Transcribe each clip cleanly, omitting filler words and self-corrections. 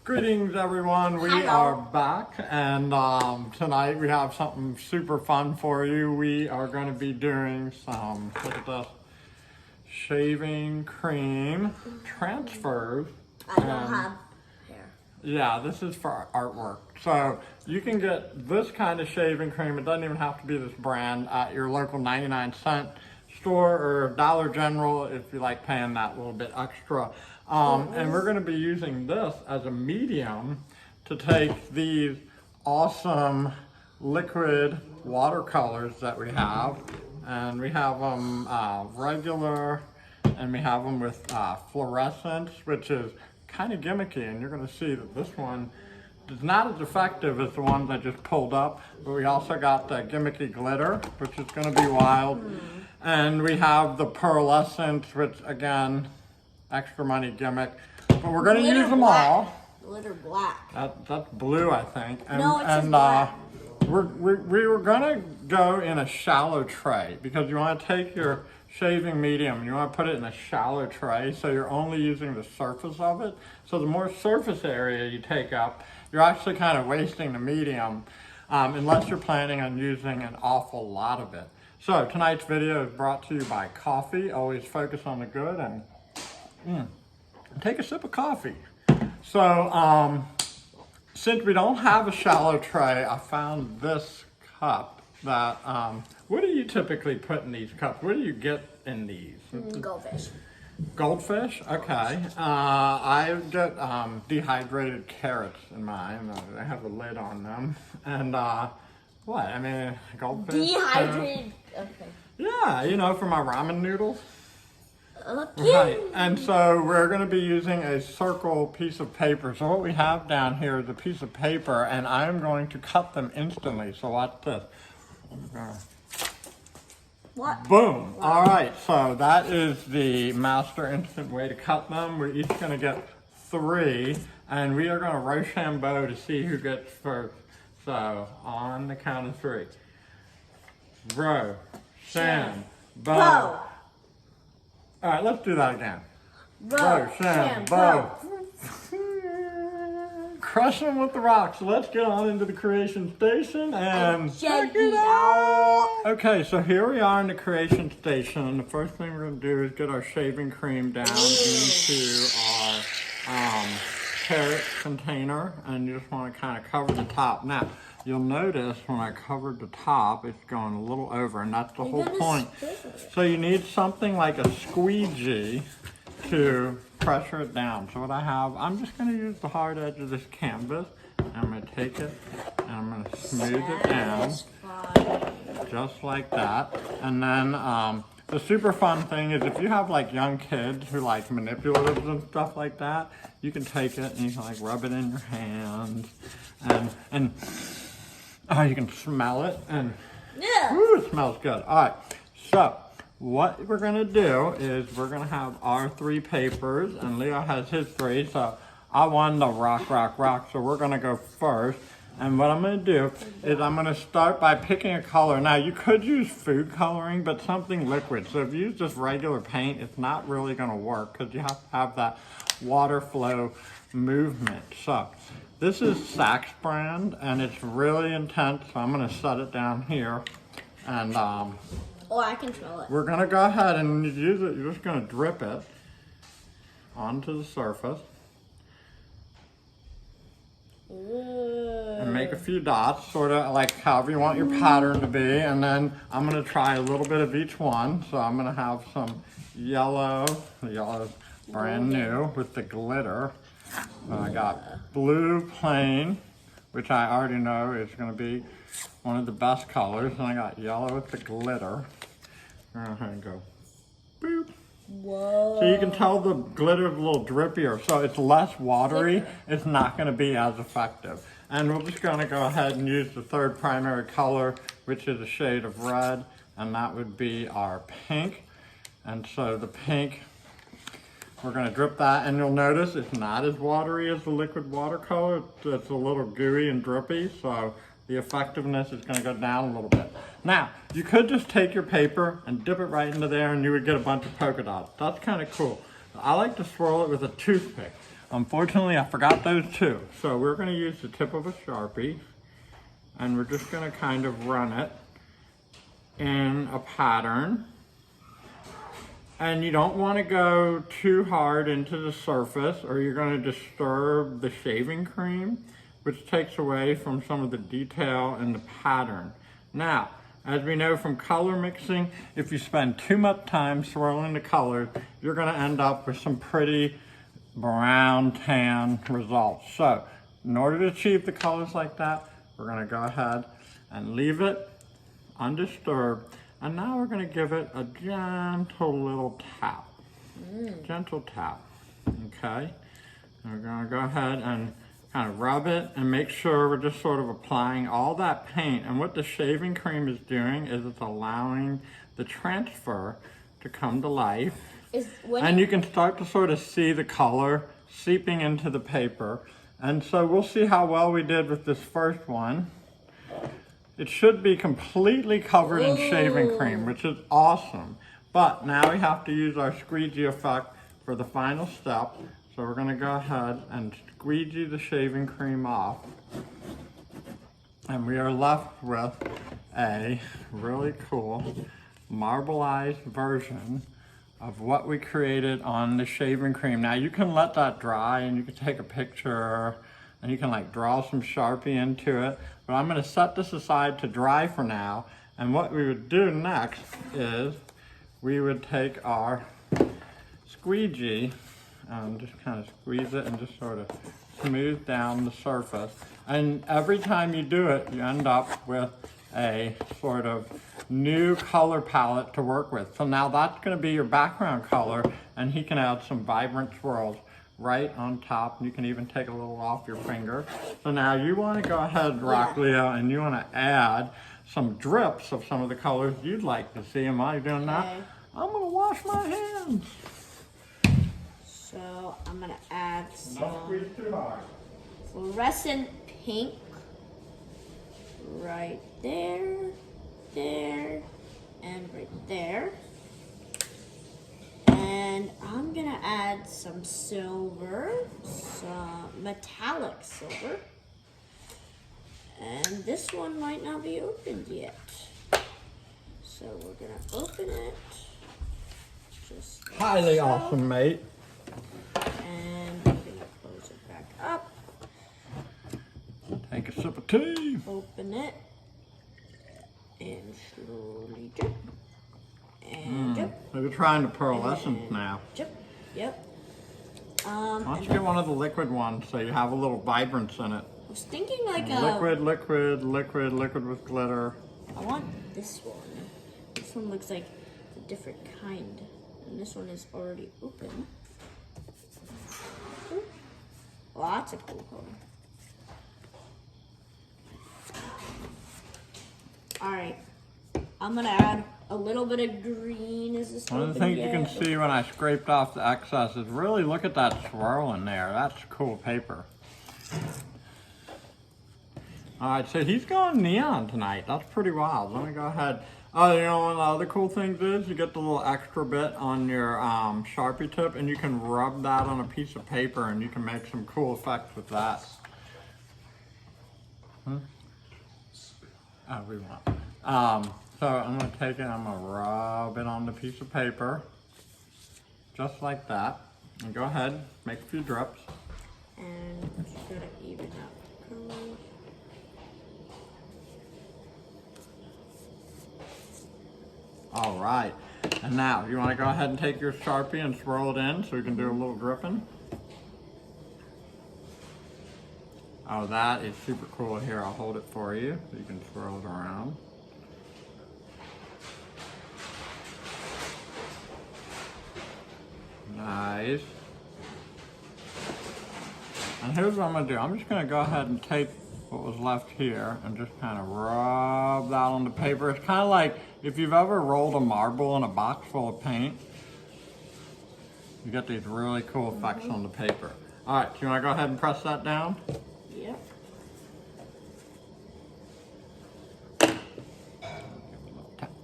Greetings everyone, we Hello. are back and tonight we have something super fun for you. We are going to be doing some, look at this, shaving cream transfers. I don't have hair. Yeah, this is for artwork. So you can get this kind of shaving cream, it doesn't even have to be this brand, at your local 99-cent store or Dollar General if you like paying that little bit extra. And we're going to be using this as a medium to take these awesome liquid watercolors that we have, and we have them regular, and we have them with fluorescence, which is kind of gimmicky, and you're going to see that this one is not as effective as the ones I just pulled up, but we also got the gimmicky glitter, which is going to be wild, and we have the pearlescent, which again, extra money gimmick, but we're going to use them all. Glitter black. That's blue, I think. And, No, it's just black. We were going to go in a shallow tray because you want to take your shaving medium and you want to put it in a shallow tray so you're only using the surface of it. So the more surface area you take up, you're actually kind of wasting the medium unless you're planning on using an awful lot of it. So tonight's video is brought to you by coffee. Always focus on the good and take a sip of coffee. So, since we don't have a shallow tray, I found this cup that, what do you typically put in these cups? What do you get in these? Goldfish. Goldfish? Okay. I get dehydrated carrots in mine. They have a lid on them. And, what? I mean, goldfish? Dehydrated. Okay. Yeah, you know, for my ramen noodles. Okay. Right, and so we're going to be using a circle piece of paper. So what we have down here is a piece of paper, and I'm going to cut them instantly. So watch this. What? Boom. All right, so that is the master instant way to cut them. We're each going to get 3, and we are going to Rochambeau to see who gets first. So on the count of 3. Rochambeau. All right, let's do that again. Rochambeau. Crush them with the rocks. So let's get on into the creation station and check it out. Okay, so here we are in the creation station. And the first thing we're going to do is get our shaving cream down into our carrot container. And you just want to kind of cover the top. Now, you'll notice when I covered the top, it's going a little over, and that's the whole point. So you need something like a squeegee to pressure it down. So what I have, I'm just going to use the hard edge of this canvas. I'm going to take it and I'm going to smooth it down, just like that. And then the super fun thing is if you have like young kids who like manipulatives and stuff like that, you can take it and you can like rub it in your hands and you can smell it, and ooh, it smells good. All right, so what we're gonna do is we're gonna have our 3 papers, and Leo has his 3. So I won the rock. So we're gonna go first. And what I'm gonna do is I'm gonna start by picking a color. Now you could use food coloring, but something liquid. So if you use just regular paint, it's not really gonna work because you have to have that water flow movement. So this is Saks brand, and it's really intense, so I'm going to set it down here. And Oh, I can smell it. we're going to go ahead and use it. You're just going to drip it onto the surface. And make a few dots, sort of like however you want your pattern to be. And then I'm going to try a little bit of each one. So I'm going to have some yellow. The yellow is brand new with the glitter. I got blue plain, which I already know is going to be one of the best colors. And I got yellow with the glitter. And go boop. Whoa. So you can tell the glitter is a little drippier. So it's less watery. It's not going to be as effective. And we're just going to go ahead and use the 3rd primary color, which is a shade of red. And that would be our pink. And so the pink, we're going to drip that, and you'll notice it's not as watery as the liquid watercolor. It's a little gooey and drippy, so the effectiveness is going to go down a little bit. Now, you could just take your paper and dip it right into there, and you would get a bunch of polka dots. That's kind of cool. I like to swirl it with a toothpick. Unfortunately, I forgot those two. So we're gonna use the tip of a Sharpie and we're just gonna kind of run it in a pattern. And you don't wanna go too hard into the surface or you're gonna disturb the shaving cream, which takes away from some of the detail in the pattern. Now, as we know from color mixing, if you spend too much time swirling the colors, you're gonna end up with some pretty brown tan results. So, in order to achieve the colors like that, we're gonna go ahead and leave it undisturbed. And now we're gonna give it a gentle little tap. Gentle tap, okay? And we're gonna go ahead and kind of rub it and make sure we're just sort of applying all that paint. And what the shaving cream is doing is it's allowing the transfer to come to life. And you can start to sort of see the color seeping into the paper. And so we'll see how well we did with this first one. It should be completely covered in shaving cream, which is awesome. But now we have to use our squeegee effect for the final step. So we're gonna go ahead and squeegee the shaving cream off. And we are left with a really cool marbleized version of what we created on the shaving cream. Now you can let that dry and you can take a picture and you can like draw some Sharpie into it. But I'm gonna set this aside to dry for now. And what we would do next is we would take our squeegee and just kind of squeeze it and just sort of smooth down the surface. And every time you do it, you end up with a sort of new color palette to work with. So now that's gonna be your background color, and he can add some vibrant swirls right on top. You can even take a little off your finger. So now you wanna go ahead, Leo, and you wanna add some drips of some of the colors you'd like to see. And while you're doing that, I'm gonna wash my hands. So I'm gonna add some fluorescent pink right there, and right there. And I'm gonna add some silver, some metallic silver. And this one might not be opened yet. So we're gonna open it. Just like highly so. Awesome, mate. And we're gonna close it back up. Take a sip of tea. Open it. And slowly drip. And drip. So you're trying the pearlescent now. Drip. Yep. Why don't you get one of the liquid ones so you have a little vibrance in it? I was thinking like liquid with glitter. I want this one. This one looks like a different kind. And this one is already open. Well, that's a cool color. Alright. I'm gonna add a little bit of green. Is this one of the things you can see when I scraped off the excess is really look at that swirl in there. That's cool paper. Alright, so he's going neon tonight. That's pretty wild. Let me go ahead. Oh, you know, one of the other cool things is you get the little extra bit on your Sharpie tip and you can rub that on a piece of paper and you can make some cool effects with that. Oh, we won't. So I'm going to take it, I'm going to rub it on the piece of paper, just like that. And go ahead, make a few drips. And I'm just going to even out the color. All right, and now you want to go ahead and take your Sharpie and swirl it in so we can do a little dripping. Oh, that is super cool. Here, I'll hold it for you so you can swirl it around. Nice. And here's what I'm going to do. I'm just going to go ahead and take what was left here and just kind of rub that on the paper. It's kind of like if you've ever rolled a marble in a box full of paint, you get these really cool effects on the paper. All right, so you want to go ahead and press that down? Yep. Tap,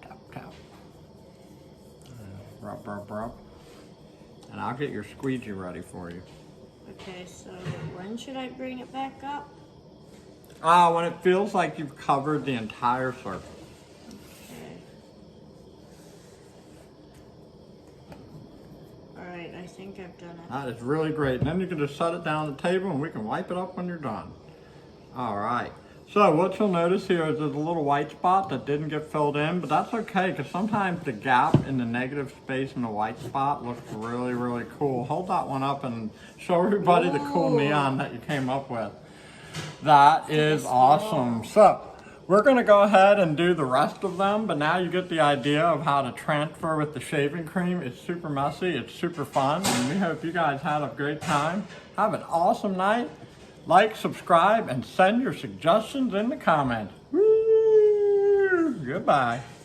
tap, tap. Rub, rub, rub. And I'll get your squeegee ready for you. Okay, so when should I bring it back up? When it feels like you've covered the entire surface. Okay. Alright, I think I've done it. That is really great. And then you can just set it down on the table and we can wipe it up when you're done. All right. So what you'll notice here is there's a little white spot that didn't get filled in, but that's okay because sometimes the gap in the negative space in the white spot looks really, really cool. Hold that one up and show everybody the cool neon that you came up with. That is awesome. So we're gonna go ahead and do the rest of them, but now you get the idea of how to transfer with the shaving cream. It's super messy, it's super fun, and we hope you guys had a great time. Have an awesome night. Like, subscribe, and send your suggestions in the comments. Woo! Goodbye.